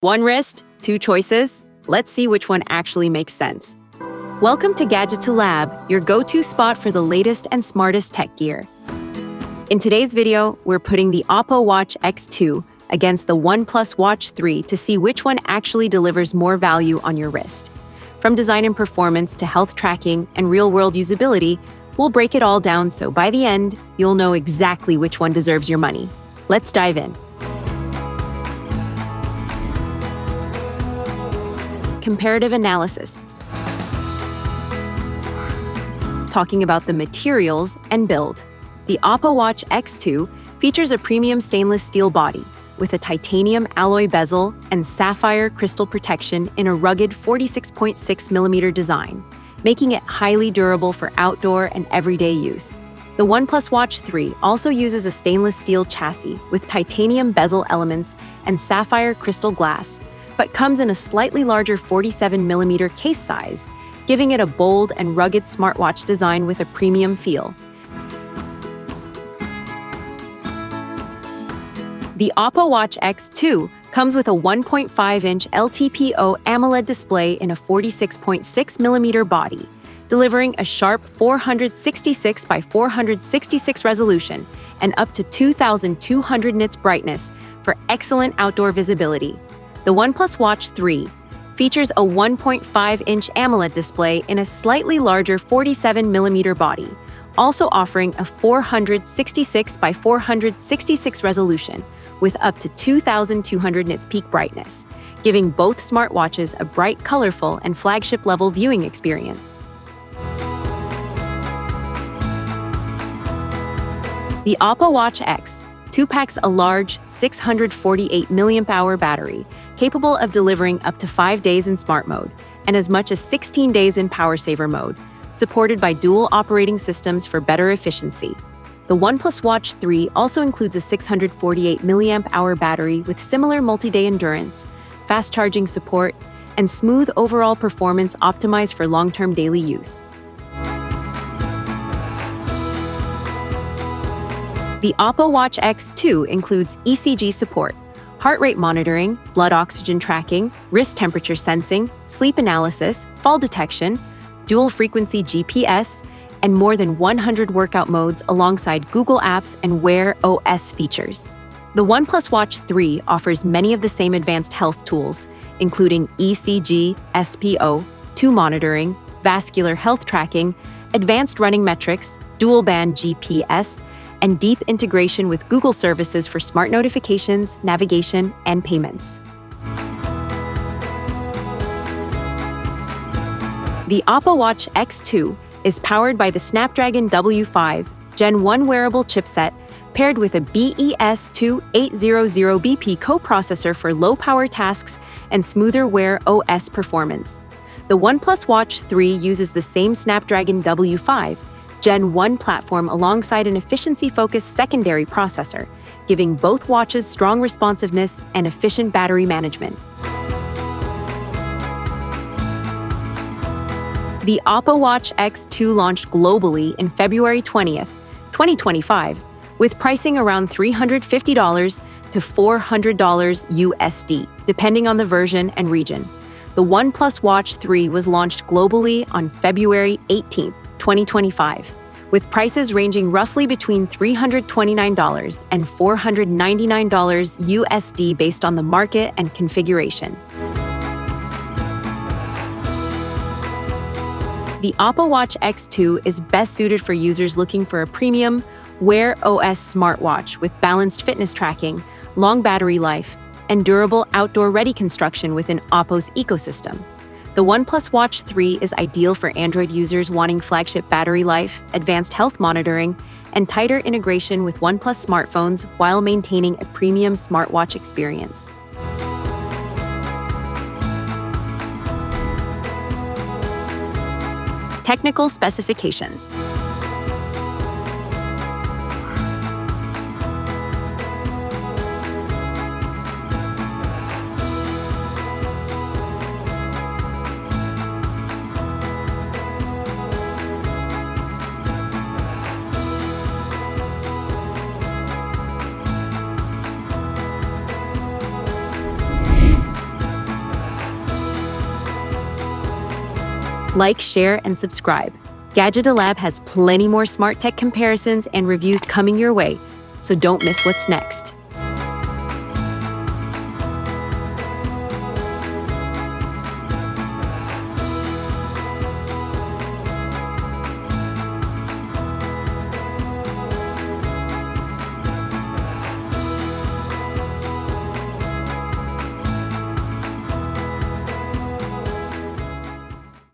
One wrist, two choices. Let's see which one actually makes sense. Welcome to Gadgeto Lab, your go-to spot for the latest and smartest tech gear. In today's video, we're putting the OPPO Watch X2 against the OnePlus Watch 3 to see which one actually delivers more value on your wrist. From design and performance to health tracking and real-world usability, we'll break it all down so by the end, you'll know exactly which one deserves your money. Let's dive in. Comparative analysis. Talking about the materials and build. The OPPO Watch X2 features a premium stainless steel body with a titanium alloy bezel and sapphire crystal protection in a rugged 46.6mm design, making it highly durable for outdoor and everyday use. The OnePlus Watch 3 also uses a stainless steel chassis with titanium bezel elements and sapphire crystal glass, but comes in a slightly larger 47mm case size, giving it a bold and rugged smartwatch design with a premium feel. The OPPO Watch X2 comes with a 1.5-inch LTPO AMOLED display in a 46.6mm body, delivering a sharp 466 by 466 resolution and up to 2,200 nits brightness for excellent outdoor visibility. The OnePlus Watch 3 features a 1.5-inch AMOLED display in a slightly larger 47mm body, also offering a 466 by 466 resolution with up to 2,200 nits peak brightness, giving both smartwatches a bright, colorful, and flagship-level viewing experience. The OPPO Watch X2 packs a large 648 mAh battery capable of delivering up to 5 days in smart mode and as much as 16 days in power saver mode, supported by dual operating systems for better efficiency. The OnePlus Watch 3 also includes a 648 mAh battery with similar multi-day endurance, fast charging support, and smooth overall performance optimized for long-term daily use. The OPPO Watch X2 includes ECG support, heart rate monitoring, blood oxygen tracking, wrist temperature sensing, sleep analysis, fall detection, dual-frequency GPS, and more than 100 workout modes alongside Google Apps and Wear OS features. The OnePlus Watch 3 offers many of the same advanced health tools, including ECG, SpO2 monitoring, vascular health tracking, advanced running metrics, dual-band GPS, and deep integration with Google services for smart notifications, navigation, and payments. The OPPO Watch X2 is powered by the Snapdragon W5 Gen 1 wearable chipset paired with a BES2800BP coprocessor for low-power tasks and smoother Wear OS performance. The OnePlus Watch 3 uses the same Snapdragon W5 Gen 1 platform alongside an efficiency-focused secondary processor, giving both watches strong responsiveness and efficient battery management. The OPPO Watch X2 launched globally in February 20th, 2025, with pricing around $350 to $400 USD, depending on the version and region. The OnePlus Watch 3 was launched globally on February 18th, 2025, with prices ranging roughly between $329 and $499 USD based on the market and configuration. The OPPO Watch X2 is best suited for users looking for a premium Wear OS smartwatch with balanced fitness tracking, long battery life, and durable outdoor-ready construction within OPPO's ecosystem. The OnePlus Watch 3 is ideal for Android users wanting flagship battery life, advanced health monitoring, and tighter integration with OnePlus smartphones while maintaining a premium smartwatch experience. Technical specifications. Like, share, and subscribe. Gadgeto Lab has plenty more smart tech comparisons and reviews coming your way, so don't miss what's next.